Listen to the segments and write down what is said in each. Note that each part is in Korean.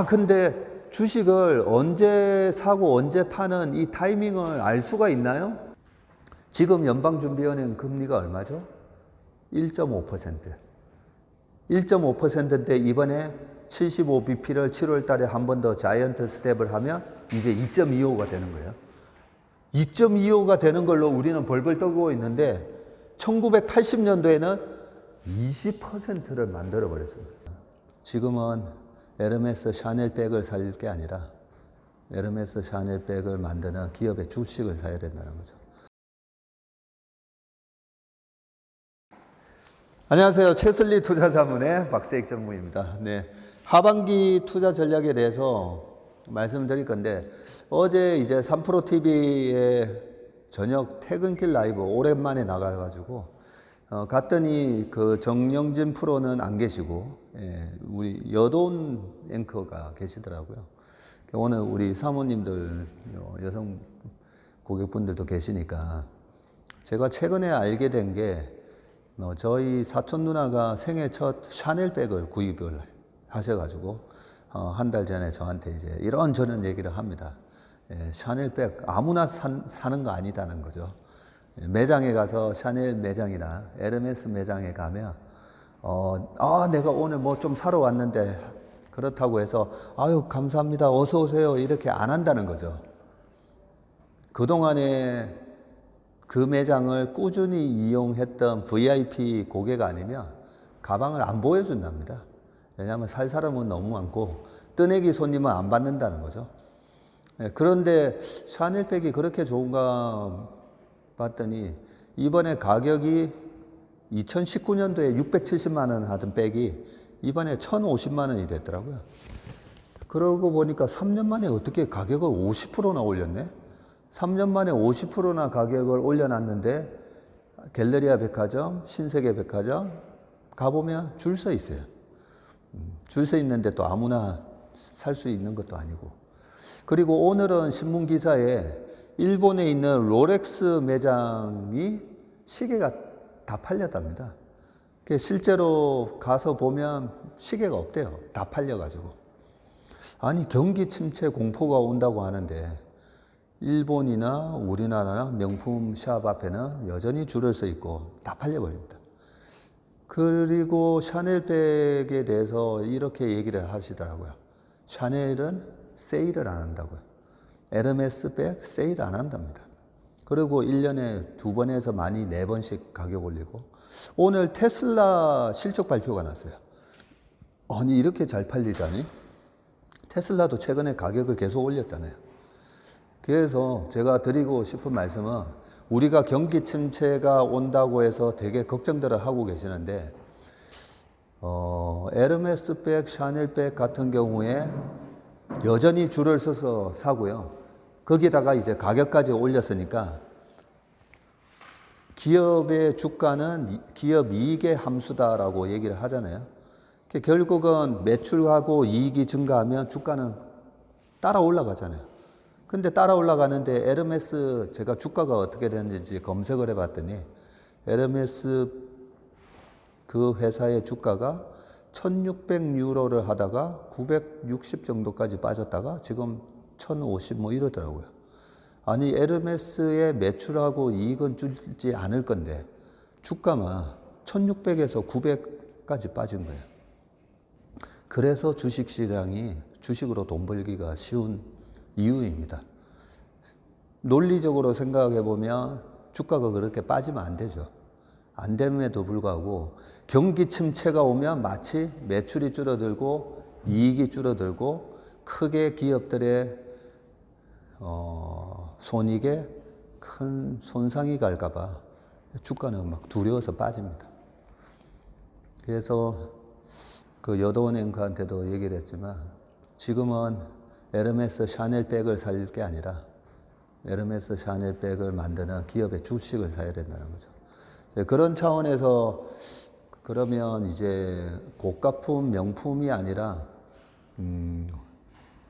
근데 주식을 언제 사고 언제 파는 이 타이밍을 알 수가 있나요? 지금 연방준비은행 금리가 얼마죠? 1.5%. 1.5%인데 이번에 75bp를 7월 달에 한 번 더 자이언트 스텝을 하면 이제 2.25가 되는 거예요. 2.25가 되는 걸로 우리는 벌벌 떨고 있는데 1980년도에는 20%를 만들어 버렸습니다. 지금은 에르메스 샤넬 백을 살 게 아니라 에르메스 샤넬 백을 만드는 기업의 주식을 사야 된다는 거죠. 안녕하세요. 최슬리 투자자문의 박세익 전무입니다. 네. 하반기 투자 전략에 대해서 말씀드릴 건데, 어제 이제 3프로TV에 저녁 퇴근길 라이브 오랜만에 나가가지고, 갔더니 그 정영진 프로는 안 계시고, 우리 여돈 앵커가 계시더라고요. 오늘 우리 사모님들, 여성 고객분들도 계시니까, 제가 최근에 알게 된 게, 저희 사촌 누나가 생애 첫 샤넬백을 구입을 하셔가지고 한 달 전에 저한테 이제 이런저런 얘기를 합니다. 샤넬백 아무나 사는 거 아니다는 거죠. 매장에 가서 샤넬 매장이나 에르메스 매장에 가면 내가 오늘 뭐 좀 사러 왔는데 그렇다고 해서 아유 감사합니다 어서 오세요 이렇게 안 한다는 거죠. 그동안에 그 매장을 꾸준히 이용했던 VIP 고객 아니면 가방을 안 보여준답니다. 왜냐하면 살 사람은 너무 많고 뜨내기 손님은 안 받는다는 거죠. 그런데 샤넬백이 그렇게 좋은가 봤더니 이번에 가격이 2019년도에 670만 원 하던 백이 이번에 1,050만 원이 됐더라고요. 그러고 보니까 3년 만에 어떻게 가격을 50%나 올렸네? 3년 만에 50%나 가격을 올려놨는데 갤러리아 백화점, 신세계 백화점 가보면 줄 서 있어요. 줄 서 있는데 또 아무나 살 수 있는 것도 아니고. 그리고 오늘은 신문 기사에 일본에 있는 롤렉스 매장이 시계가 다 팔렸답니다. 실제로 가서 보면 시계가 없대요. 다 팔려가지고. 아니 경기 침체 공포가 온다고 하는데 일본이나 우리나라 명품 샵 앞에는 여전히 줄을 서 있고 다 팔려버립니다. 그리고 샤넬백에 대해서 이렇게 얘기를 하시더라고요. 샤넬은 세일을 안 한다고요. 에르메스 백 세일 안 한답니다. 그리고 1년에 2번에서 많이 4번씩 가격 올리고 오늘 테슬라 실적 발표가 났어요. 아니 이렇게 잘 팔리다니? 테슬라도 최근에 가격을 계속 올렸잖아요. 그래서 제가 드리고 싶은 말씀은 우리가 경기 침체가 온다고 해서 되게 걱정들을 하고 계시는데 에르메스 백, 샤넬 백 같은 경우에 여전히 줄을 서서 사고요. 거기다가 이제 가격까지 올렸으니까 기업의 주가는 기업 이익의 함수다라고 얘기를 하잖아요. 결국은 매출하고 이익이 증가하면 주가는 따라 올라가잖아요. 근데 따라 올라가는데 에르메스 제가 주가가 어떻게 되는지 검색을 해봤더니 에르메스 그 회사의 주가가 1600유로를 하다가 960 정도까지 빠졌다가 지금 1050 뭐 이러더라고요. 아니 에르메스의 매출하고 이익은 줄지 않을 건데 주가만 1600에서 900까지 빠진 거예요. 그래서 주식시장이 주식으로 돈 벌기가 쉬운 이유입니다. 논리적으로 생각해 보면 주가가 그렇게 빠지면 안 되죠. 안 됨에도 불구하고 경기 침체가 오면 마치 매출이 줄어들고 이익이 줄어들고 크게 기업들의 손익에 큰 손상이 갈까 봐 주가는 막 두려워서 빠집니다. 그래서 그 여도원 앵커한테도 얘기를 했지만 지금은 에르메스 샤넬 백을 살 게 아니라 에르메스 샤넬 백을 만드는 기업의 주식을 사야 된다는 거죠. 그런 차원에서 그러면 이제 고가품, 명품이 아니라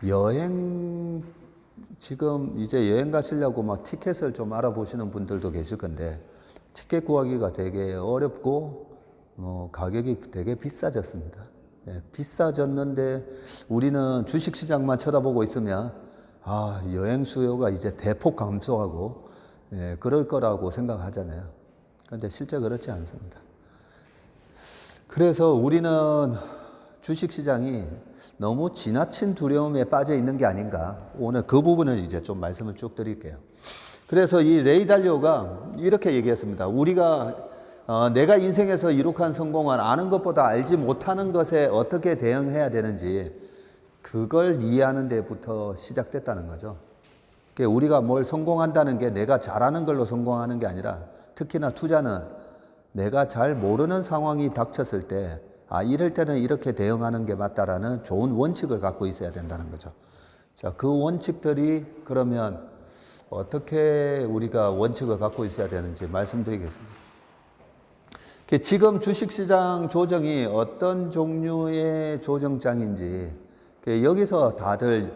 여행 지금 이제 여행 가시려고 막 티켓을 좀 알아보시는 분들도 계실 건데 티켓 구하기가 되게 어렵고 가격이 되게 비싸졌습니다. 비싸졌는데 우리는 주식시장만 쳐다보고 있으면 여행 수요가 이제 대폭 감소하고 그럴 거라고 생각하잖아요. 그런데 실제 그렇지 않습니다. 그래서 우리는 주식시장이 너무 지나친 두려움에 빠져 있는 게 아닌가. 오늘 그 부분을 이제 좀 말씀을 쭉 드릴게요. 그래서 이 레이 달리오가 이렇게 얘기했습니다. 우리가 내가 인생에서 이룩한 성공은 아는 것보다 알지 못하는 것에 어떻게 대응해야 되는지 그걸 이해하는 데부터 시작됐다는 거죠. 그러니까 우리가 뭘 성공한다는 게 내가 잘하는 걸로 성공하는 게 아니라 특히나 투자는 내가 잘 모르는 상황이 닥쳤을 때 이럴 때는 이렇게 대응하는 게 맞다라는 좋은 원칙을 갖고 있어야 된다는 거죠. 자, 그 원칙들이 그러면 어떻게 우리가 원칙을 갖고 있어야 되는지 말씀드리겠습니다. 지금 주식시장 조정이 어떤 종류의 조정장인지 여기서 다들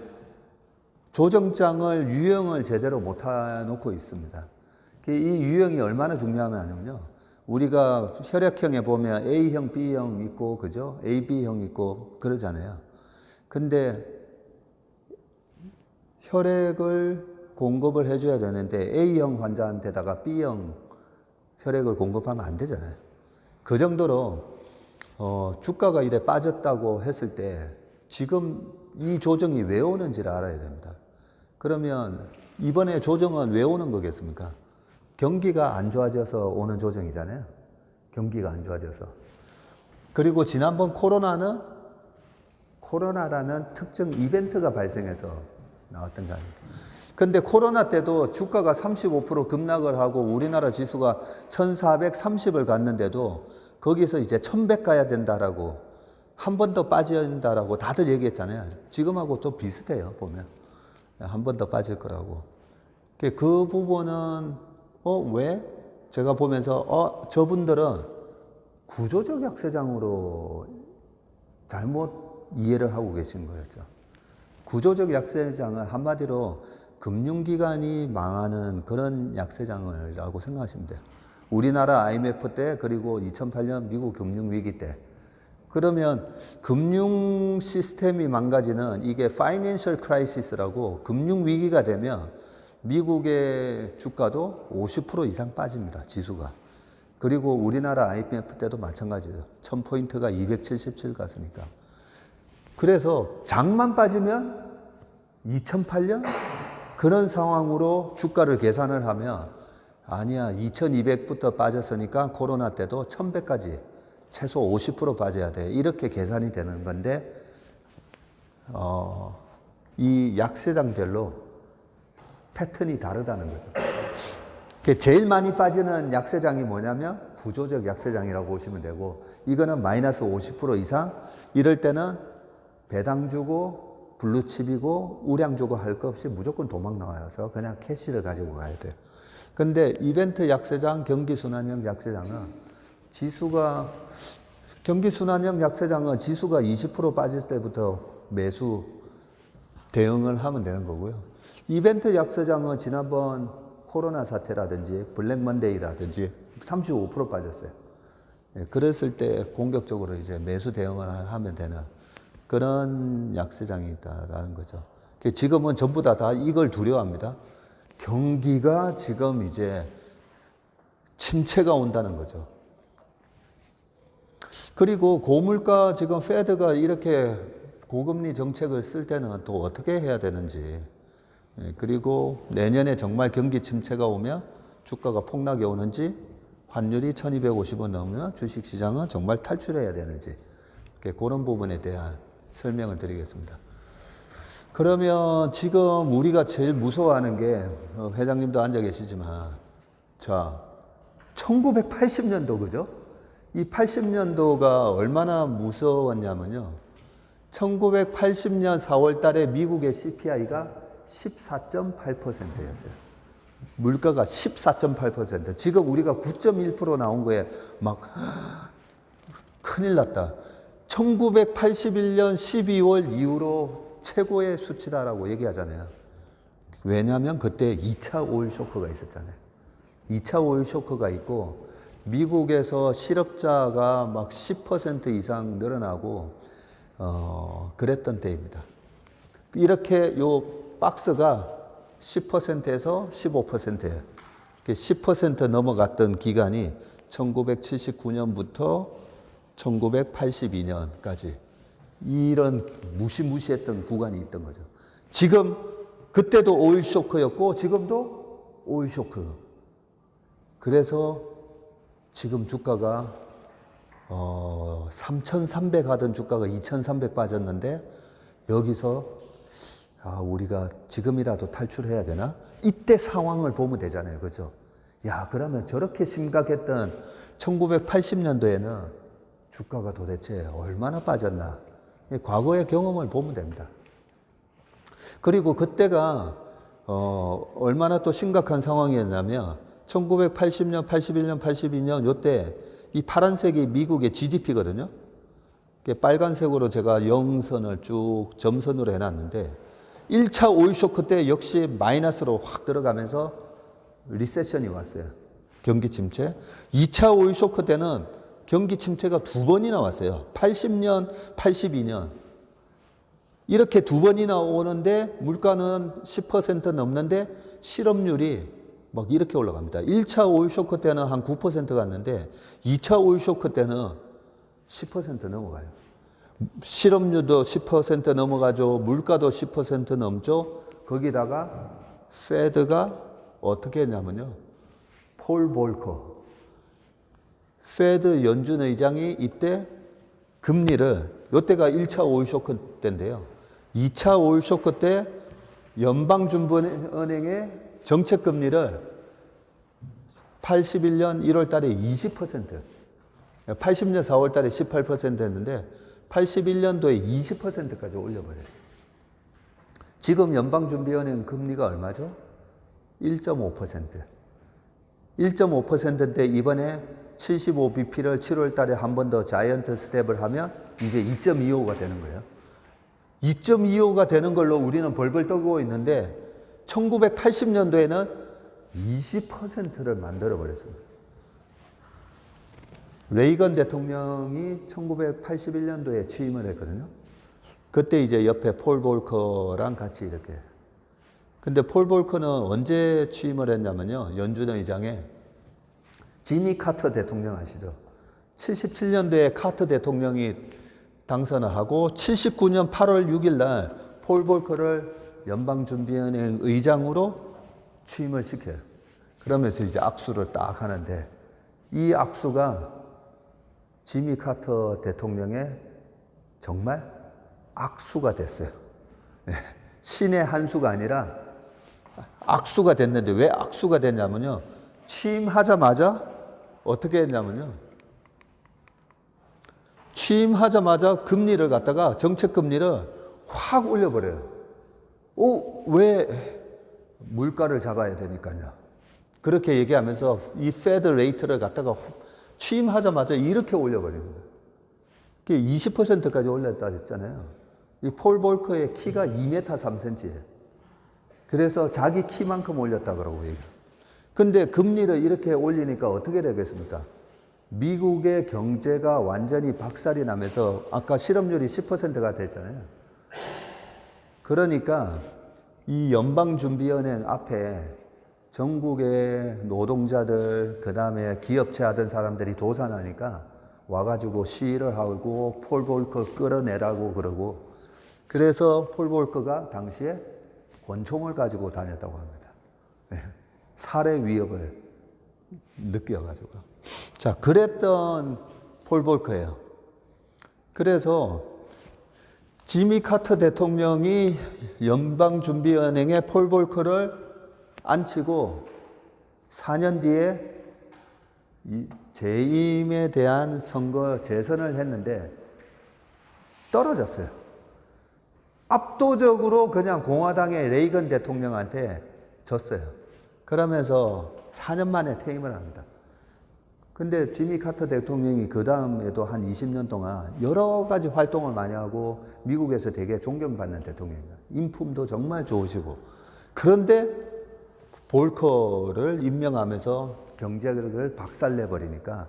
조정장을 유형을 제대로 못 해놓고 있습니다. 이 유형이 얼마나 중요하냐면요. 우리가 혈액형에 보면 A형, B형 있고, 그죠? AB형 있고, 그러잖아요. 근데 혈액을 공급을 해줘야 되는데 A형 환자한테다가 B형 혈액을 공급하면 안 되잖아요. 그 정도로 주가가 이래 빠졌다고 했을 때 지금 이 조정이 왜 오는지를 알아야 됩니다. 그러면 이번에 조정은 왜 오는 거겠습니까? 경기가 안 좋아져서 오는 조정이잖아요. 경기가 안 좋아져서. 그리고 지난번 코로나라는 특정 이벤트가 발생해서 나왔던 거 아닙니까? 근데 코로나 때도 주가가 35% 급락을 하고 우리나라 지수가 1430을 갔는데도 거기서 이제 1100 가야 된다라고 한 번 더 빠진다라고 다들 얘기했잖아요. 지금하고 또 비슷해요, 보면. 한 번 더 빠질 거라고. 그 부분은 왜? 제가 보면서 저분들은 구조적 약세장으로 잘못 이해를 하고 계신 거였죠. 구조적 약세장은 한마디로 금융기관이 망하는 그런 약세장이라고 생각하시면 돼요. 우리나라 IMF 때 그리고 2008년 미국 금융위기 때 그러면 금융 시스템이 망가지는 이게 파이낸셜 크라이시스라고 금융위기가 되면 미국의 주가도 50% 이상 빠집니다. 지수가. 그리고 우리나라 IMF 때도 마찬가지죠. 1000포인트가 277 갔으니까. 그래서 장만 빠지면 2008년 그런 상황으로 주가를 계산을 하면 아니야 2200부터 빠졌으니까 코로나 때도 1100까지 최소 50% 빠져야 돼. 이렇게 계산이 되는 건데 이 약세장별로 패턴이 다르다는 거죠. 제일 많이 빠지는 약세장이 뭐냐면 구조적 약세장이라고 보시면 되고 이거는 마이너스 50% 이상 이럴 때는 배당 주고 블루칩이고 우량 주고 할 것 없이 무조건 도망 나와서 그냥 캐시를 가지고 가야 돼요. 근데 이벤트 약세장, 경기순환형 약세장은 경기순환형 약세장은 지수가 20% 빠질 때부터 매수 대응을 하면 되는 거고요. 이벤트 약세장은 지난번 코로나 사태라든지 블랙 먼데이라든지 35% 빠졌어요. 그랬을 때 공격적으로 이제 매수 대응을 하면 되는 그런 약세장이 있다라는 거죠. 지금은 전부 다 이걸 두려워합니다. 경기가 지금 이제 침체가 온다는 거죠. 그리고 고물가 지금 페드가 이렇게 고금리 정책을 쓸 때는 또 어떻게 해야 되는지 그리고 내년에 정말 경기 침체가 오면 주가가 폭락이 오는지 환율이 1250원 넘으면 주식시장은 정말 탈출해야 되는지 그런 부분에 대한 설명을 드리겠습니다. 그러면 지금 우리가 제일 무서워하는 게 회장님도 앉아 계시지만 자 1980년도 그죠? 이 80년도가 얼마나 무서웠냐면요. 1980년 4월 달에 미국의 CPI가 14.8%였어요. 물가가 14.8%. 지금 우리가 9.1% 나온 거에 막 큰일 났다. 1981년 12월 이후로 최고의 수치다라고 얘기하잖아요. 왜냐하면 그때 2차 오일 쇼크가 있었잖아요. 2차 오일 쇼크가 있고 미국에서 실업자가 막 10% 이상 늘어나고 그랬던 때입니다. 이렇게 요 박스가 10%에서 15%예요. 10% 넘어갔던 기간이 1979년부터 1982년까지 이런 무시무시했던 구간이 있던 거죠. 지금 그때도 오일 쇼크였고 지금도 오일 쇼크. 그래서 지금 주가가 3,300 하던 주가가 2,300 빠졌는데 여기서 우리가 지금이라도 탈출해야 되나? 이때 상황을 보면 되잖아요. 그죠? 야, 그러면 저렇게 심각했던 1980년도에는 주가가 도대체 얼마나 빠졌나? 과거의 경험을 보면 됩니다. 그리고 그때가 얼마나 또 심각한 상황이었냐면 1980년, 81년, 82년 요때 이 파란색이 미국의 GDP거든요. 빨간색으로 제가 영선을 쭉 점선으로 해놨는데 1차 오일 쇼크 때 역시 마이너스로 확 들어가면서 리세션이 왔어요. 경기 침체. 2차 오일 쇼크 때는 경기 침체가 2번이나 왔어요. 80년, 82년. 이렇게 2번이나 오는데 물가는 10% 넘는데 실업률이 막 이렇게 올라갑니다. 1차 오일 쇼크 때는 한 9% 갔는데 2차 오일 쇼크 때는 10% 넘어가요. 실업률도 10% 넘어가죠. 물가도 10% 넘죠. 거기다가 페드가 어떻게 했냐면요. 폴 볼커. 페드 연준 의장이 이때 금리를, 이때가 1차 오일 쇼크 때인데요. 2차 오일 쇼크 때 연방준비은행의 정책금리를 81년 1월 달에 20%, 80년 4월 달에 18% 했는데 81년도에 20%까지 올려버려요. 지금 연방준비은행 금리가 얼마죠? 1.5%. 1.5%인데 이번에 75bp를 7월 달에 한 번 더 자이언트 스텝을 하면 이제 2.25가 되는 거예요. 2.25가 되는 걸로 우리는 벌벌 떨고 있는데 1980년도에는 20%를 만들어 버렸습니다. 레이건 대통령이 1981년도에 취임을 했거든요. 그때 이제 옆에 폴 볼커랑 같이 이렇게. 근데 폴 볼커는 언제 취임을 했냐면요. 연준 의장에 지미 카터 대통령 아시죠? 77년도에 카터 대통령이 당선을 하고 79년 8월 6일 날 폴 볼커를 연방준비은행 의장으로 취임을 시켜요. 그러면서 이제 악수를 딱 하는데 이 악수가 지미 카터 대통령의 정말 악수가 됐어요. 신의 한 수가 아니라 악수가 됐는데 왜 악수가 됐냐면요. 취임하자마자 어떻게 했냐면요. 취임하자마자 금리를 갖다가 정책금리를 확 올려버려요. 왜 물가를 잡아야 되니까요. 그렇게 얘기하면서 이 페드 레이트를 갖다가 취임하자마자 이렇게 올려버립니다. 20%까지 올렸다 했잖아요. 이 폴 볼커의 키가 2m 3cm예요. 그래서 자기 키만큼 올렸다 그러고 얘기해요. 근데 금리를 이렇게 올리니까 어떻게 되겠습니까? 미국의 경제가 완전히 박살이 나면서 아까 실업률이 10%가 됐잖아요. 그러니까 이 연방준비은행 앞에 전국의 노동자들, 그 다음에 기업체 하던 사람들이 도산하니까 와가지고 시위를 하고 폴 볼커 끌어내라고 그러고 그래서 폴 볼커가 당시에 권총을 가지고 다녔다고 합니다. 살해 위협을 느껴가지고. 자, 그랬던 폴 볼커예요. 그래서 지미 카터 대통령이 연방준비은행의 폴 볼커를 앉히고 4년 뒤에 재임에 대한 선거 재선을 했는데 떨어졌어요. 압도적으로 그냥 공화당의 레이건 대통령한테 졌어요. 그러면서 4년 만에 퇴임을 합니다. 근데 지미 카터 대통령이 그 다음에도 한 20년 동안 여러 가지 활동을 많이 하고 미국에서 되게 존경받는 대통령입니다. 인품도 정말 좋으시고. 그런데 볼커를 임명하면서 경제를 박살내버리니까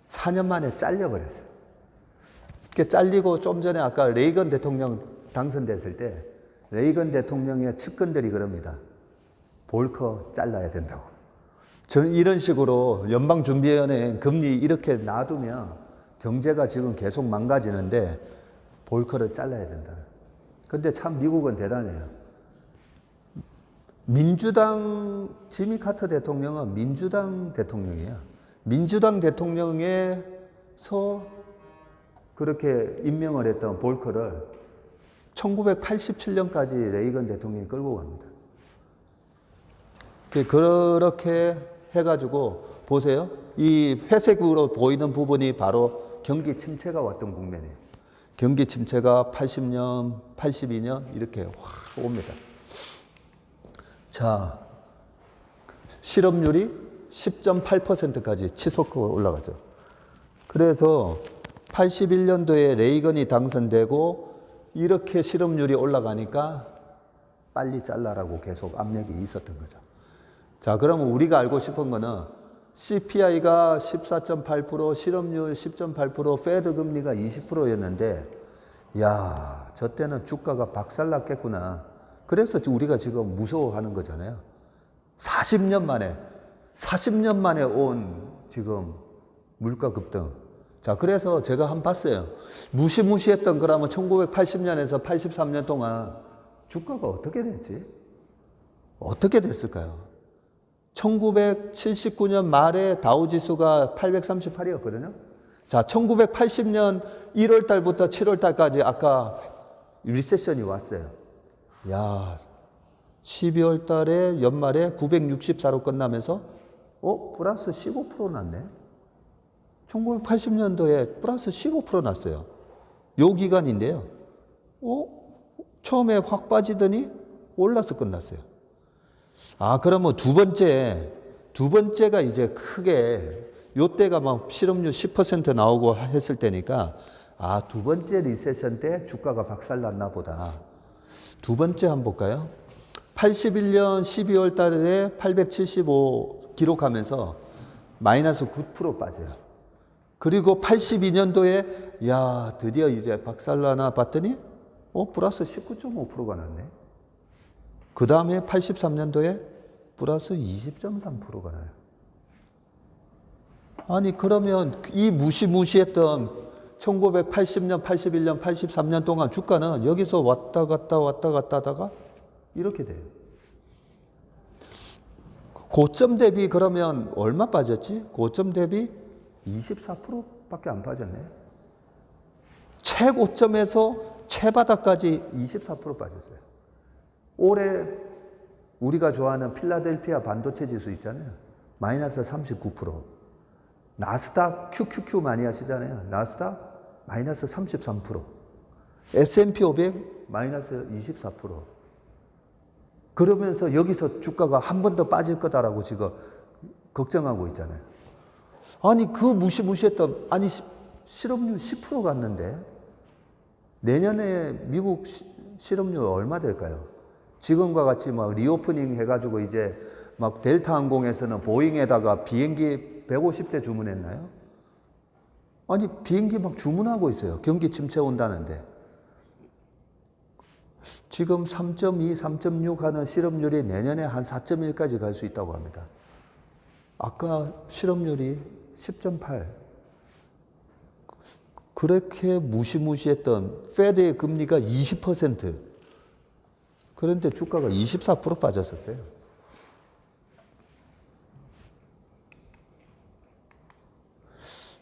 4년 만에 잘려버렸어요. 이렇게 잘리고 좀 전에 아까 레이건 대통령 당선됐을 때 레이건 대통령의 측근들이 그럽니다. 볼커 잘라야 된다고. 저는 이런 식으로 연방준비위원회 금리 이렇게 놔두면 경제가 지금 계속 망가지는데 볼커를 잘라야 된다. 근데 참 미국은 대단해요. 민주당 지미 카터 대통령은 민주당 대통령이에요. 민주당 대통령에서 그렇게 임명을 했던 볼커를 1987년까지 레이건 대통령이 끌고 갑니다. 그렇게 해가지고 보세요. 이 회색으로 보이는 부분이 바로 경기 침체가 왔던 국면이에요. 경기 침체가 80년, 82년 이렇게 확 옵니다. 자, 실업률이 10.8%까지 치솟고 올라가죠. 그래서 81년도에 레이건이 당선되고 이렇게 실업률이 올라가니까 빨리 잘라라고 계속 압력이 있었던 거죠. 자, 그러면 우리가 알고 싶은 거는 CPI가 14.8%, 실업률 10.8%, 페드 금리가 20%였는데 야, 저 때는 주가가 박살났겠구나. 그래서 우리가 지금 무서워하는 거잖아요. 40년 만에 온 지금 물가 급등. 자, 그래서 제가 한번 봤어요. 무시무시했던 그러면 1980년에서 83년 동안 주가가 어떻게 됐지? 어떻게 됐을까요? 1979년 말에 다우지수가 838이었거든요. 자, 1980년 1월 달부터 7월 달까지 아까 리세션이 왔어요. 야, 12월 달에 연말에 964로 끝나면서 플러스 15% 났네. 1980년도에 플러스 15% 났어요. 요 기간인데요. 처음에 확 빠지더니 올라서 끝났어요. 아, 그러면 두 번째가 이제 크게 요때가 막 실업률 10% 나오고 했을 때니까 아, 두 번째 리세션 때 주가가 박살났나 보다. 두 번째 한번 볼까요? 81년 12월 달에 875 기록하면서 마이너스 9% 빠져요. 그리고 82년도에 야, 드디어 이제 박살나나 봤더니 플러스 19.5%가 났네. 그 다음에 83년도에 플러스 20.3%가 나요. 아니, 그러면 이 무시무시했던 1980년, 81년, 83년 동안 주가는 여기서 왔다 갔다 하다가 이렇게 돼요. 고점 대비 그러면 얼마 빠졌지? 고점 대비 24%밖에 안 빠졌네. 최고점에서 최바닥까지 24% 빠졌어요. 올해 우리가 좋아하는 필라델피아 반도체 지수 있잖아요. 마이너스 39%. 나스닥 QQQ 많이 하시잖아요. 나스닥 마이너스 33%. S&P 500 마이너스 24%. 그러면서 여기서 주가가 한 번 더 빠질 거다라고 지금 걱정하고 있잖아요. 아니, 그 무시무시했던, 아니, 실업률 10% 갔는데 내년에 미국 실업률 얼마 될까요? 지금과 같이 막 리오프닝 해가지고 이제 막 델타 항공에서는 보잉에다가 비행기 150대 주문했나요? 아니, 비행기 막 주문하고 있어요. 경기 침체 온다는데. 지금 3.2, 3.6 하는 실업률이 내년에 한 4.1까지 갈 수 있다고 합니다. 아까 실업률이 10.8. 그렇게 무시무시했던 페드의 금리가 20%. 그런데 주가가 24% 빠졌었어요.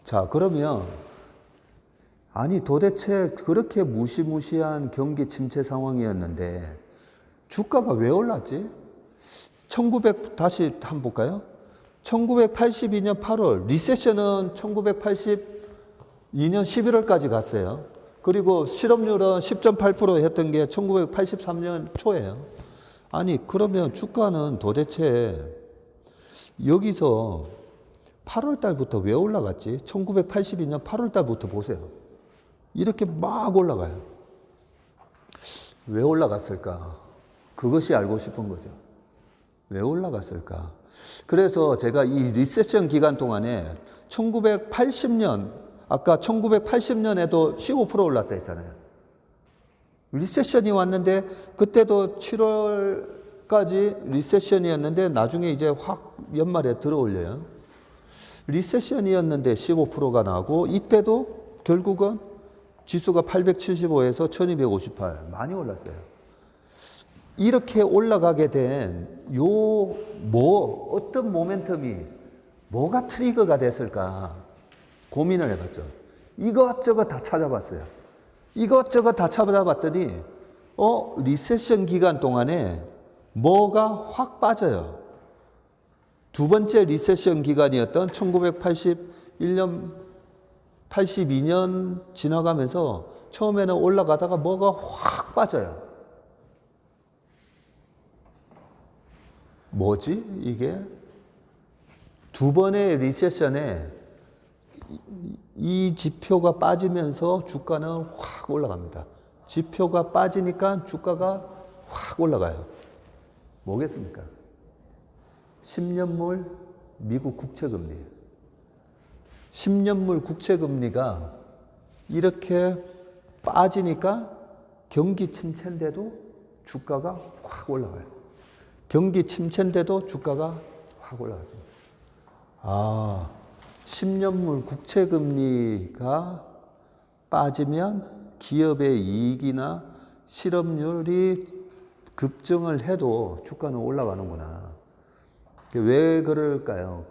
자, 그러면 아니, 도대체 그렇게 무시무시한 경기 침체 상황이었는데 주가가 왜 올랐지? 다시 한번 볼까요? 1982년 8월, 리세션은 1982년 11월까지 갔어요. 그리고 실업률은 10.8% 했던 게 1983년 초예요. 아니, 그러면 주가는 도대체 여기서 8월 달부터 왜 올라갔지? 1982년 8월 달부터 보세요. 이렇게 막 올라가요. 왜 올라갔을까? 그것이 알고 싶은 거죠. 왜 올라갔을까? 그래서 제가 이 리세션 기간 동안에 아까 1980년에도 15% 올랐다 했잖아요. 리세션이 왔는데 그때도 7월까지 리세션이었는데 나중에 이제 확 연말에 들어올려요. 리세션이었는데 15%가 나고 이때도 결국은 지수가 875에서 1258 많이 올랐어요. 이렇게 올라가게 된 어떤 모멘텀이 뭐가 트리거가 됐을까 고민을 해봤죠. 이것저것 다 찾아봤어요. 이것저것 다 찾아봤더니 리세션 기간 동안에 뭐가 확 빠져요. 두 번째 리세션 기간이었던 1981년, 82년 지나가면서 처음에는 올라가다가 뭐가 확 빠져요. 뭐지? 이게 두 번의 리세션에 이 지표가 빠지면서 주가는 확 올라갑니다. 지표가 빠지니까 주가가 확 올라가요. 뭐겠습니까? 10년물 미국 국채금리. 10년물 국채금리가 이렇게 빠지니까 경기 침체인데도 주가가 확 올라가요. 경기 침체인데도 주가가 확 올라갔습니다. 10년물 국채금리가 빠지면 기업의 이익이나 실업률이 급증을 해도 주가는 올라가는구나. 왜 그럴까요?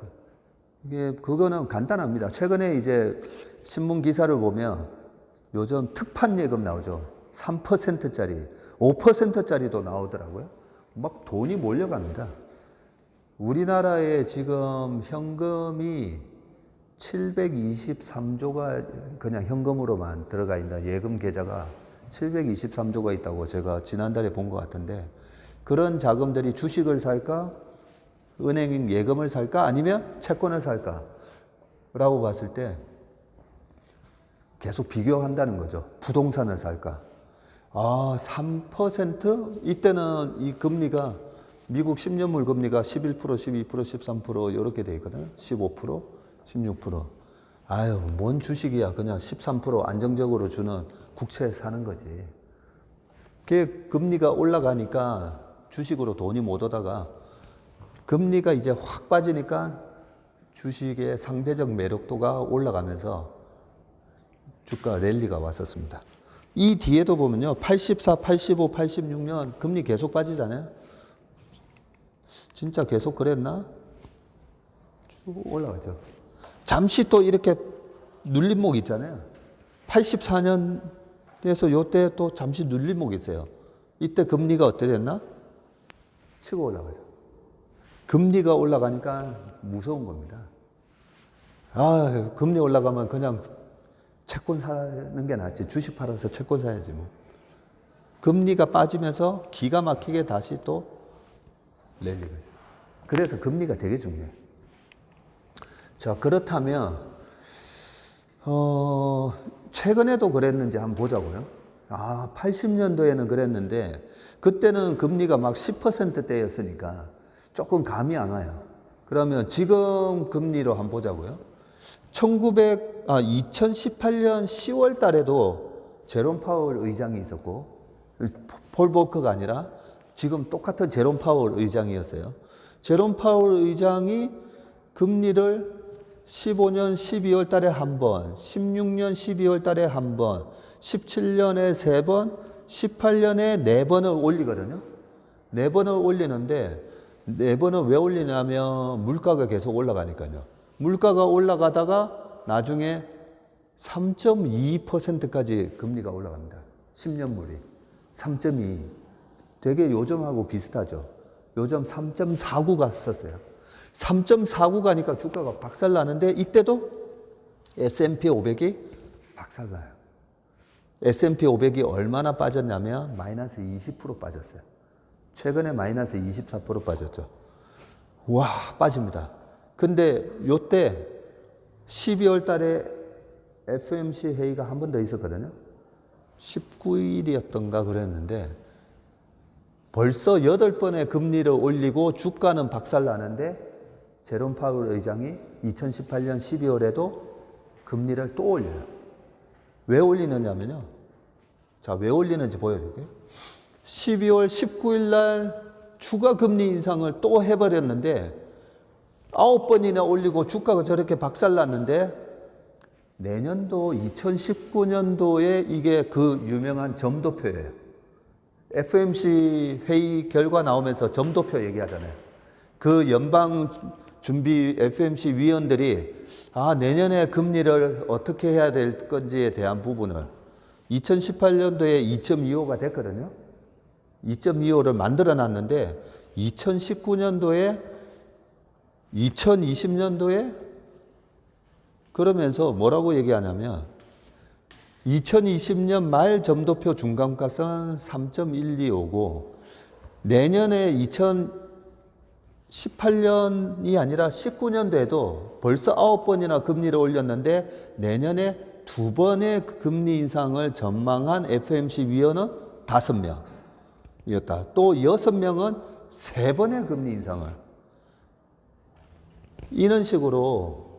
그거는 간단합니다. 최근에 이제 신문 기사를 보면 요즘 특판 예금 나오죠. 3%짜리, 5%짜리도 나오더라고요. 막 돈이 몰려갑니다. 우리나라에 지금 현금이 723조가 그냥 현금으로만 들어가 있는 예금 계좌가 723조가 있다고 제가 지난달에 본 것 같은데, 그런 자금들이 주식을 살까? 은행 예금을 살까? 아니면 채권을 살까? 라고 봤을 때 계속 비교한다는 거죠. 부동산을 살까? 3%? 이때는 이 금리가 미국 10년물 금리가 11%, 12%, 13% 이렇게 돼 있거든요. 15%, 16%. 뭔 주식이야. 그냥 13% 안정적으로 주는 국채에 사는 거지. 그 금리가 올라가니까 주식으로 돈이 못 오다가 금리가 이제 확 빠지니까 주식의 상대적 매력도가 올라가면서 주가 랠리가 왔었습니다. 이 뒤에도 보면요. 84, 85, 86년 금리 계속 빠지잖아요. 진짜 계속 그랬나? 쭉 올라가죠. 잠시 또 이렇게 눌림목 있잖아요. 84년에서 요때 또 잠시 눌림목이 있어요. 이때 금리가 어떻게 됐나? 치고 올라가죠. 금리가 올라가니까 무서운 겁니다. 금리 올라가면 그냥 채권 사는 게 낫지. 주식 팔아서 채권 사야지 뭐. 금리가 빠지면서 기가 막히게 다시 또 랠리가. 그래서 금리가 되게 중요해요. 자, 그렇다면 최근에도 그랬는지 한번 보자고요. 80년도에는 그랬는데 그때는 금리가 막 10%대였으니까 조금 감이 안 와요. 그러면 지금 금리로 한번 보자고요. 2018년 10월 달에도 제롬 파월 의장이 있었고, 폴 볼커가 아니라 지금 똑같은 제롬 파월 의장이었어요. 제롬 파월 의장이 금리를 15년 12월 달에 한 번, 16년 12월 달에 한 번, 17년에 3번, 18년에 4번을 올리거든요. 4번을 올리는데 4번을 왜 올리냐면 물가가 계속 올라가니까요. 물가가 올라가다가 나중에 3.2%까지 금리가 올라갑니다. 10년물이. 3.2. 되게 요즘하고 비슷하죠. 요즘 3.49가 썼어요. 3.49 가니까 주가가 박살나는데 이때도 S&P 500이 박살나요. S&P 500이 얼마나 빠졌냐면 마이너스 20% 빠졌어요. 최근에 마이너스 24% 빠졌죠. 와, 빠집니다. 근데 요때 12월 달에 FOMC 회의가 한 번 더 있었거든요. 19일이었던가 그랬는데 벌써 8번의 금리를 올리고 주가는 박살나는데 제롬 파월 의장이 2018년 12월에도 금리를 또 올려요. 왜 올리느냐면요. 자, 왜 올리는지 보여드릴게요. 12월 19일 날 추가 금리 인상을 또 해버렸는데 9번이나 올리고 주가가 저렇게 박살났는데 내년도 2019년도에 이게 그 유명한 점도표예요. FOMC 회의 결과 나오면서 점도표 얘기하잖아요. 그 연방 준비 FOMC 위원들이 내년에 금리를 어떻게 해야 될 건지에 대한 부분을 2018년도에 2.25가 됐거든요. 2.25를 만들어 놨는데 2019년도에 2020년도에 그러면서 뭐라고 얘기하냐면 2020년 말 점도표 중간가는 3.125고 내년에 2018년이 아니라 19년도에도 벌써 9번이나 금리를 올렸는데 내년에 2번의 금리 인상을 전망한 FOMC 위원은 5명이었다. 또 6명은 3번의 금리 인상을. 이런 식으로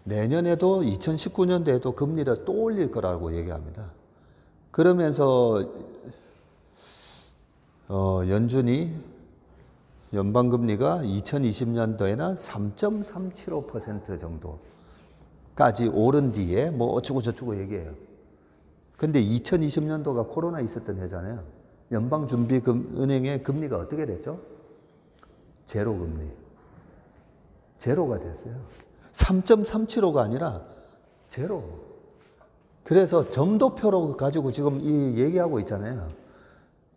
내년에도 2019년도에도 금리를 또 올릴 거라고 얘기합니다. 그러면서 연준이 연방금리가 2020년도에는 3.375% 정도까지 오른 뒤에 뭐 어쩌고 저쩌고 얘기해요. 근데 2020년도가 코로나 있었던 해잖아요. 연방준비은행의 금리가 어떻게 됐죠? 제로 금리. 제로가 됐어요. 3.375가 아니라 제로. 그래서 점도표로 가지고 지금 이 얘기하고 있잖아요.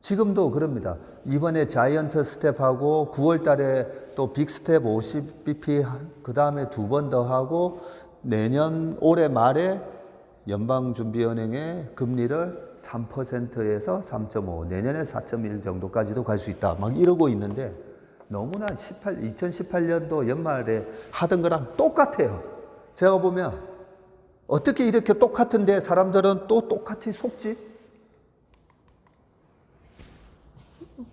지금도 그럽니다. 이번에 자이언트 스텝하고 9월 달에 또 빅스텝 50bp 그 다음에 2번 더 하고 내년 올해 말에 연방준비은행의 금리를 3%에서 3.5 내년에 4.1 정도까지도 갈 수 있다. 막 이러고 있는데 너무나 2018년도 연말에 하던 거랑 똑같아요. 제가 보면 어떻게 이렇게 똑같은데 사람들은 또 똑같이 속지?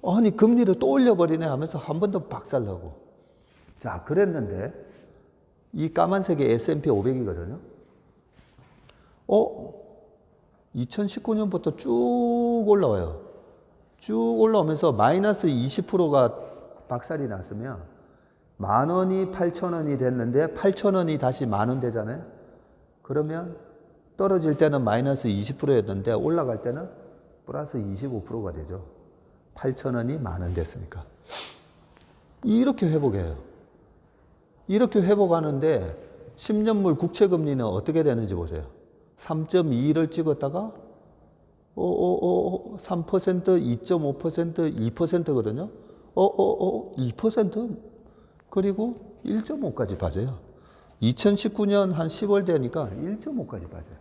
아니 금리를 또 올려버리네 하면서 한 번 더 박살나고. 자, 그랬는데 이 까만색이 S&P 500이거든요. 2019년부터 쭉 올라와요. 쭉 올라오면서 마이너스 20%가 박살이 났으면 10,000원이 8,000원이 됐는데 8,000원이 다시 10,000원 되잖아요. 그러면 떨어질 때는 마이너스 20%였는데 올라갈 때는 플러스 25%가 되죠. 8,000원이 10,000원 됐으니까. 이렇게 회복해요. 이렇게 회복하는데 10년물 국채금리는 어떻게 되는지 보세요. 3.2를 찍었다가 3%, 2.5%, 2%거든요. 2%? 그리고 1.5까지 빠져요. 2019년 한 10월 되니까 1.5까지 빠져요.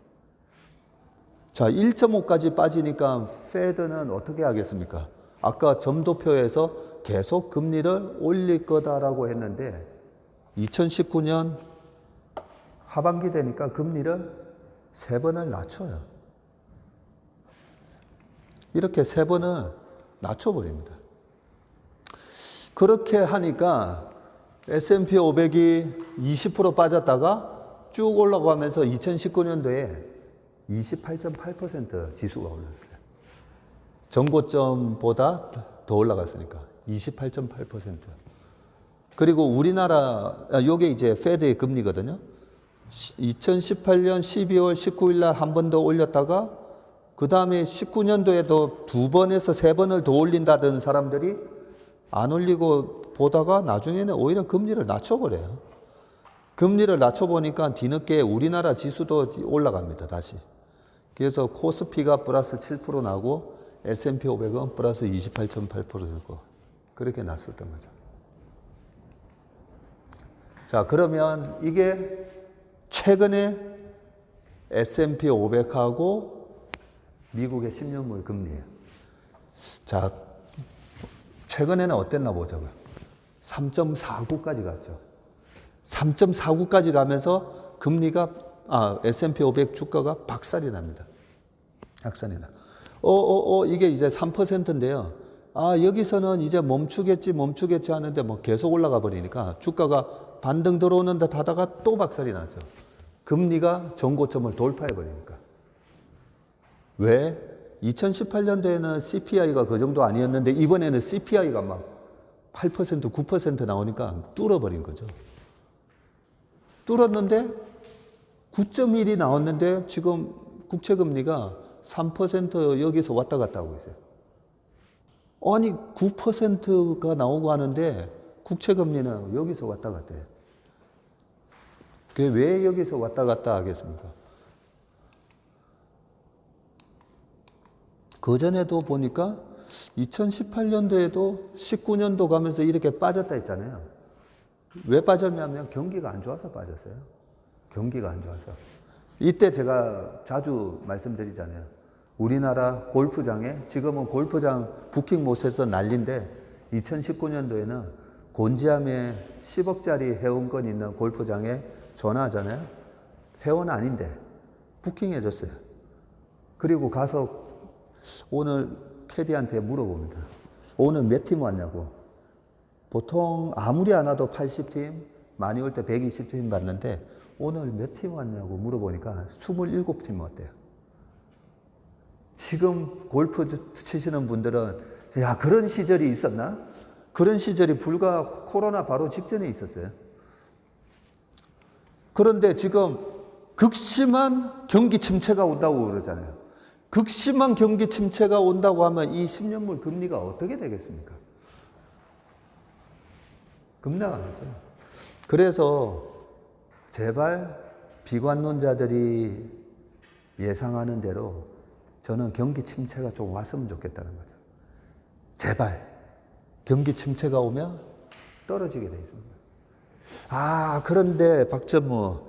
자, 1.5까지 빠지니까 페드는 어떻게 하겠습니까? 아까 점도표에서 계속 금리를 올릴 거다라고 했는데 2019년 하반기 되니까 금리를 3번을 낮춰요. 이렇게 3번을 낮춰버립니다. 그렇게 하니까 S&P 500이 20% 빠졌다가 쭉 올라가면서 2019년도에 28.8% 지수가 올랐어요. 전고점보다 더 올라갔으니까 28.8%. 그리고 우리나라 요게 이제 페드의 금리거든요. 2018년 12월 19일 날 한 번 더 올렸다가 그 다음에 19년도에도 2번에서 3번을 더 올린다던 사람들이 안 올리고 보다가 나중에는 오히려 금리를 낮춰버려요. 금리를 낮춰보니까 뒤늦게 우리나라 지수도 올라갑니다. 다시. 그래서 코스피가 플러스 7% 나고 S&P 500은 플러스 28.8%고 그렇게 났었던 거죠. 자, 그러면 이게 최근에 S&P 500하고 미국의 10년물 금리예요. 자, 최근에는 어땠나 보죠. 3.49까지 갔죠. 3.49까지 가면서 금리가 S&P 500 주가가 박살이 납니다. 박살이 나. 이게 이제 3%인데요. 여기서는 이제 멈추겠지 하는데 뭐 계속 올라가 버리니까 주가가 반등 들어오는 듯 하다가 또 박살이 나죠. 금리가 전고점을 돌파해 버리니까. 왜? 2018년도에는 CPI가 그 정도 아니었는데 이번에는 CPI가 막 8%, 9% 나오니까 뚫어버린 거죠. 뚫었는데 9.1이 나왔는데 지금 국채금리가 3% 여기서 왔다 갔다 하고 있어요. 아니 9%가 나오고 하는데 국채금리는 여기서 왔다 갔다 해요. 그게 왜 여기서 왔다 갔다 하겠습니까? 그전에도 보니까 2018년도에도 19년도 가면서 이렇게 빠졌다 했잖아요. 왜 빠졌냐면 경기가 안 좋아서 빠졌어요. 경기가 안 좋아서. 이때 제가 자주 말씀드리잖아요. 우리나라 골프장에 지금은 골프장 부킹 못해서 난리인데 2019년도에는 곤지암에 10억짜리 회원권 있는 골프장에 전화하잖아요. 회원 아닌데 부킹해 줬어요. 그리고 가서 오늘 캐디한테 물어봅니다. 오늘 몇 팀 왔냐고. 보통 아무리 안 와도 80팀, 많이 올 때 120팀 봤는데 오늘 몇 팀 왔냐고 물어보니까 27팀 왔대요. 지금 골프 치시는 분들은 야 그런 시절이 있었나? 그런 시절이 불과 코로나 바로 직전에 있었어요. 그런데 지금 극심한 경기 침체가 온다고 그러잖아요. 극심한 경기 침체가 온다고 하면 이 10년물 금리가 어떻게 되겠습니까? 급락하죠. 그래서 제발 비관론자들이 예상하는 대로 저는 경기 침체가 좀 왔으면 좋겠다는 거죠. 제발 경기 침체가 오면 떨어지게 돼 있습니다. 아 그런데 박전무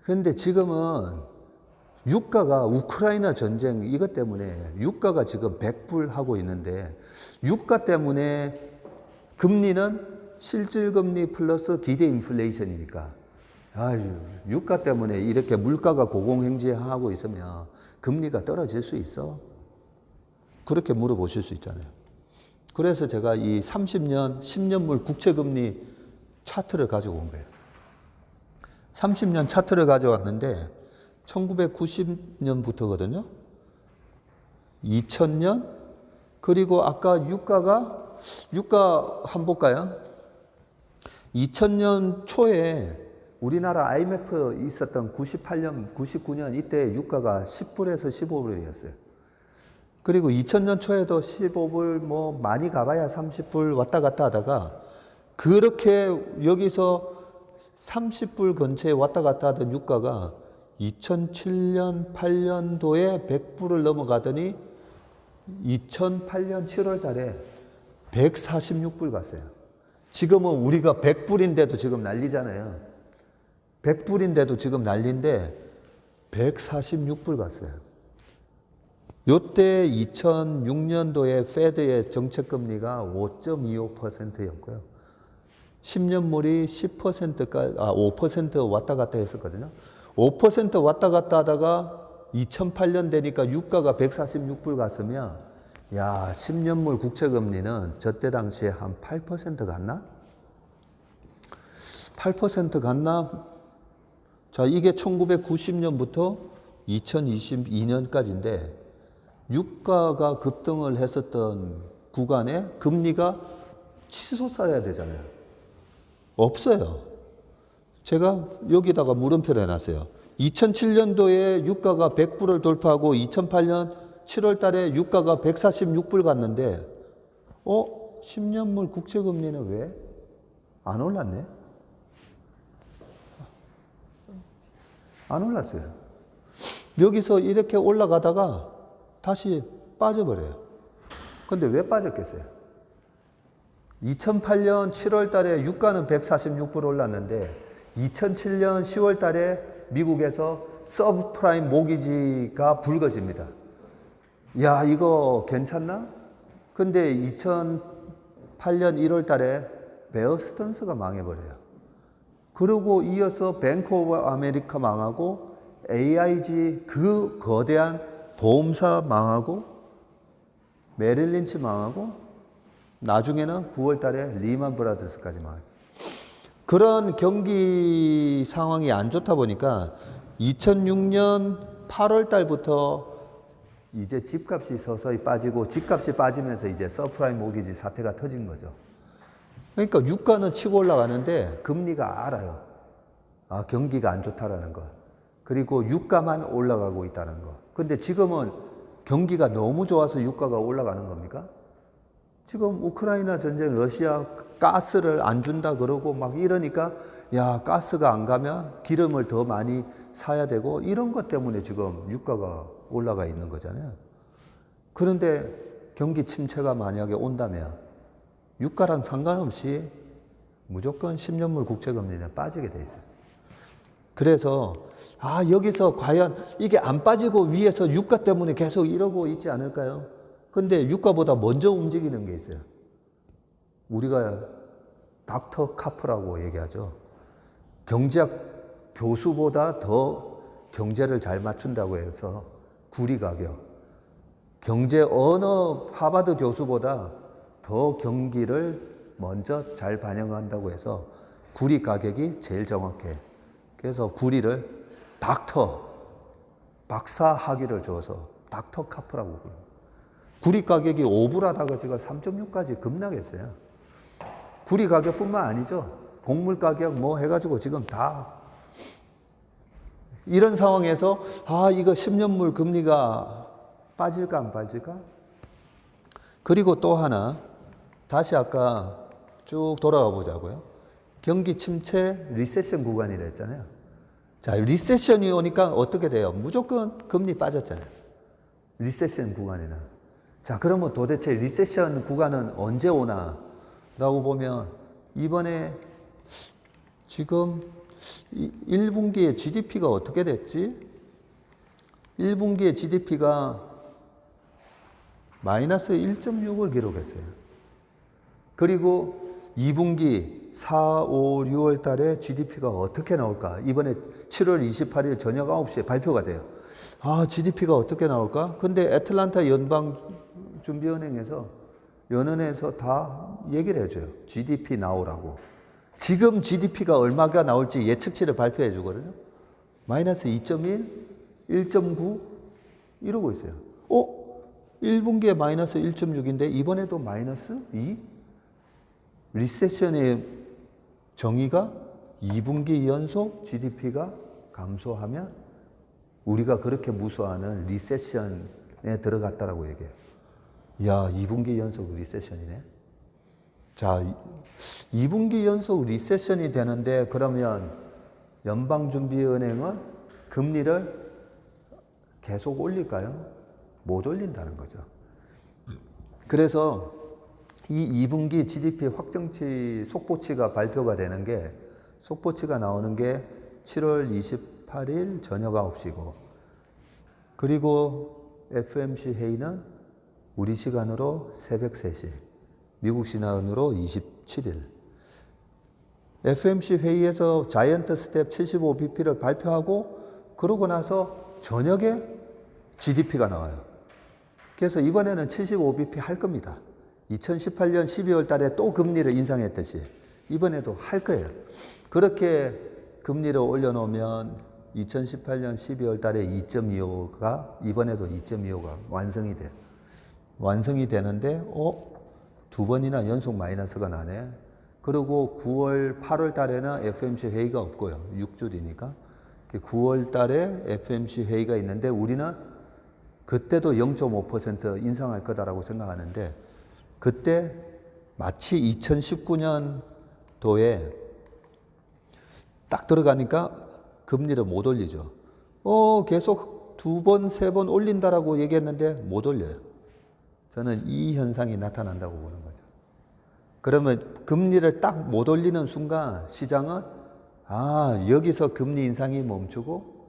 근데 지금은 유가가 우크라이나 전쟁 이것 때문에 유가가 지금 백불하고 있는데 유가 때문에 금리는 실질금리 플러스 기대 인플레이션이니까 아유, 유가 때문에 이렇게 물가가 고공행진하고 있으면 금리가 떨어질 수 있어? 그렇게 물어보실 수 있잖아요. 그래서 제가 이 30년, 10년물 국채금리 차트를 가지고 온 거예요. 30년 차트를 가져왔는데 1990년부터거든요. 2000년 그리고 아까 유가 한번 볼까요? 2000년 초에 우리나라 IMF 있었던 98년, 99년 이때 유가가 10불에서 15불이었어요. 그리고 2000년 초에도 15불 뭐 많이 가봐야 30불 왔다 갔다 하다가 그렇게 여기서 30불 근처에 왔다 갔다 하던 유가가 2007년, 8년도에 100불을 넘어가더니 2008년 7월 달에 146불 갔어요. 지금은 우리가 100불인데도 지금 난리잖아요. 100불인데도 지금 난리인데 146불 갔어요. 요때 2006년도에 페드의 정책금리가 5.25%였고요. 10년물이 5% 왔다 갔다 했었거든요. 5% 왔다 갔다 하다가 2008년 되니까 유가가 146불 갔으면 야 10년물 국채금리는 저때 당시에 한 8% 갔나? 8% 갔나? 자 이게 1990년부터 2022년까지인데 유가가 급등을 했었던 구간에 금리가 치솟아야 되잖아요. 없어요. 제가 여기다가 물음표를 해놨어요. 2007년도에 유가가 100불을 돌파하고 2008년 7월 달에 유가가 146불 갔는데 10년물 국채금리는 왜 안 올랐네? 안 올랐어요. 여기서 이렇게 올라가다가 다시 빠져버려요. 근데 왜 빠졌겠어요? 2008년 7월 달에 유가는 146불 올랐는데 2007년 10월 달에 미국에서 서브프라임 모기지가 불거집니다. 야, 이거 괜찮나? 근데 2008년 1월 달에 베어 스턴스가 망해버려요. 그리고 이어서 뱅크 오브 아메리카 망하고 AIG 그 거대한 보험사 망하고 메릴 린치 망하고 나중에는 9월 달에 리만 브라더스까지 망하고 그런 경기 상황이 안 좋다 보니까 2006년 8월 달부터 이제 집값이 서서히 빠지고 집값이 빠지면서 이제 서프라임 모기지 사태가 터진 거죠. 그러니까 유가는 치고 올라가는데 금리가 알아요. 아, 경기가 안 좋다라는 거. 그리고 유가만 올라가고 있다는 거. 근데 지금은 경기가 너무 좋아서 유가가 올라가는 겁니까? 지금 우크라이나 전쟁, 러시아 가스를 안 준다 그러고 막 이러니까 야, 가스가 안 가면 기름을 더 많이 사야 되고 이런 것 때문에 지금 유가가 올라가 있는 거잖아요. 그런데 경기 침체가 만약에 온다면 유가랑 상관없이 무조건 10년물 국채금리는 빠지게 돼 있어요. 그래서 아, 여기서 과연 이게 안 빠지고 위에서 유가 때문에 계속 이러고 있지 않을까요? 근데 유가보다 먼저 움직이는 게 있어요. 우리가 닥터 카프라고 얘기하죠. 경제학 교수보다 더 경제를 잘 맞춘다고 해서 구리 가격. 경제 언어 하버드 교수보다 더 경기를 먼저 잘 반영한다고 해서 구리 가격이 제일 정확해. 그래서 구리를 닥터, 박사 학위를 줘서 닥터 카프라고 불러요. 구리 가격이 5불하다가 지금 3.6까지 급락했어요. 구리 가격뿐만 아니죠. 곡물 가격 뭐 해가지고 지금 다 이런 상황에서 아, 이거 10년물 금리가 빠질까 안 빠질까? 그리고 또 하나 다시 아까 쭉 돌아가 보자고요. 경기 침체 리세션 구간이라 했잖아요. 자, 리세션이 오니까 어떻게 돼요? 무조건 금리 빠졌잖아요. 리세션 구간에는. 자, 그러면 도대체 리세션 구간은 언제 오나? 라고 보면 이번에 지금 1분기에 GDP가 어떻게 됐지? 1분기에 GDP가 마이너스 1.6을 기록했어요. 그리고 2분기 4, 5, 6월 달에 GDP가 어떻게 나올까? 이번에 7월 28일 저녁 9시에 발표가 돼요. 아, GDP가 어떻게 나올까? 근데 애틀란타 연방준비은행에서 연은에서 다 얘기를 해줘요. GDP 나오라고. 지금 GDP가 얼마가 나올지 예측치를 발표해 주거든요. 마이너스 2.1, 1.9 이러고 있어요. 1분기에 마이너스 1.6인데 이번에도 마이너스 2? 리세션의 정의가 2분기 연속 GDP가 감소하면 우리가 그렇게 무서워하는 리세션에 들어갔다라고 얘기해요. 야, 2분기 연속 리세션이네. 자, 2분기 연속 리세션이 되는데 그러면 연방준비은행은 금리를 계속 올릴까요? 못 올린다는 거죠. 그래서 이 2분기 GDP 확정치 속보치가 발표가 되는 게 속보치가 나오는 게 7월 28일 저녁 9시고 그리고 FOMC 회의는 우리 시간으로 새벽 3시 미국 시간으로 27일 FOMC 회의에서 자이언트 스텝 75bp를 발표하고 그러고 나서 저녁에 GDP가 나와요. 그래서 이번에는 75bp 할 겁니다. 2018년 12월 달에 또 금리를 인상했듯이 이번에도 할 거예요. 그렇게 금리를 올려놓으면 2018년 12월 달에 2.25가 이번에도 2.25가 완성이 돼요. 완성이 되는데 두 번이나 연속 마이너스가 나네. 그리고 9월, 8월 달에는 FOMC 회의가 없고요. 6주 뒤니까. 9월 달에 FOMC 회의가 있는데 우리는 그때도 0.5% 인상할 거다라고 생각하는데 그때 마치 2019년도에 딱 들어가니까 금리를 못 올리죠. 계속 두 번, 세 번 올린다라고 얘기했는데 못 올려요. 저는 이 현상이 나타난다고 보는 거죠. 그러면 금리를 딱 못 올리는 순간 시장은 여기서 금리 인상이 멈추고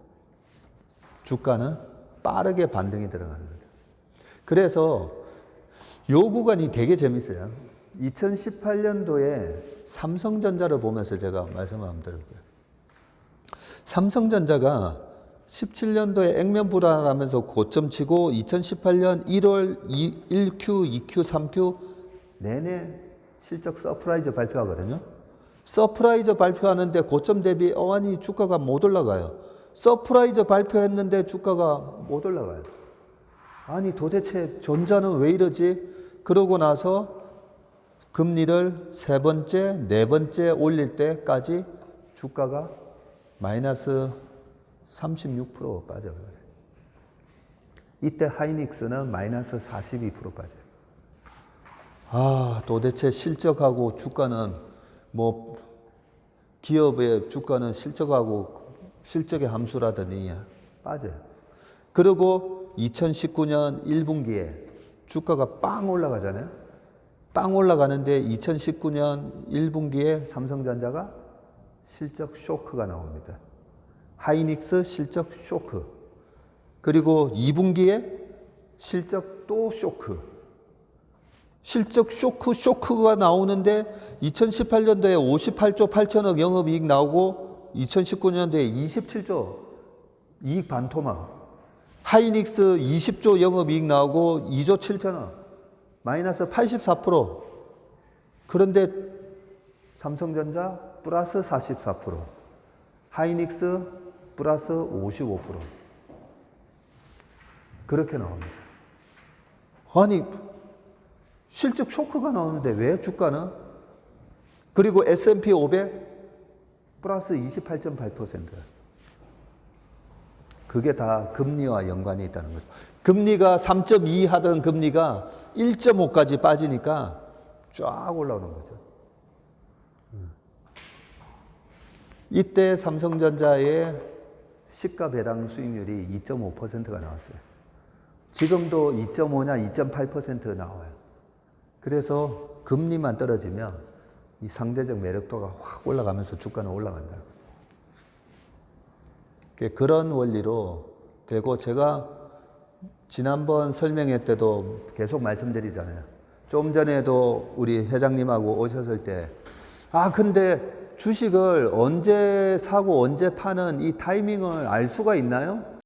주가는 빠르게 반등이 들어가는 거죠. 그래서 요 구간이 되게 재밌어요. 2018년도에 삼성전자를 보면서 제가 말씀을 한번 드릴게요. 삼성전자가 17년도에 액면 불안하면서 고점 치고 2018년 1월 1Q, 2Q, 3Q 내내 실적 서프라이즈 발표하거든요. 서프라이즈 발표하는데 고점 대비 어안이 주가가 못 올라가요. 서프라이즈 발표했는데 주가가 못 올라가요. 아니 도대체 전자는 왜 이러지? 그러고 나서 금리를 세 번째, 네 번째 올릴 때까지 주가가 마이너스 36% 빠져요. 이때 하이닉스는 마이너스 42% 빠져요. 아, 도대체 실적하고 주가는 뭐 기업의 주가는 실적하고 실적의 함수라더니 빠져요. 그리고 2019년 1분기에 주가가 빵 올라가잖아요. 빵 올라가는데 2019년 1분기에 삼성전자가 실적 쇼크가 나옵니다. 하이닉스 실적 쇼크. 그리고 2분기에 실적 또 쇼크. 실적 쇼크가 나오는데 2018년도에 58조 8천억 영업이익 나오고 2019년도에 27조 이익 반토막. 하이닉스 20조 영업이익 나오고 2조 7천억. 마이너스 84%. 그런데 삼성전자 플러스 44%. 하이닉스 플러스 55%. 그렇게 나옵니다. 아니 실적 쇼크가 나오는데 왜 주가는? 그리고 S&P 500 플러스 28.8%. 그게 다 금리와 연관이 있다는 거죠. 금리가 3.2 하던 금리가 1.5까지 빠지니까 쫙 올라오는 거죠. 이때 삼성전자의 시가 배당 수익률이 2.5%가 나왔어요. 지금도 2.5냐 2.8% 나와요. 그래서 금리만 떨어지면 이 상대적 매력도가 확 올라가면서 주가는 올라간다고. 그런 원리로 되고 제가 지난번 설명회 때도 계속 말씀드리잖아요. 좀 전에도 우리 회장님하고 오셨을 때 근데 주식을 언제 사고 언제 파는 이 타이밍을 알 수가 있나요?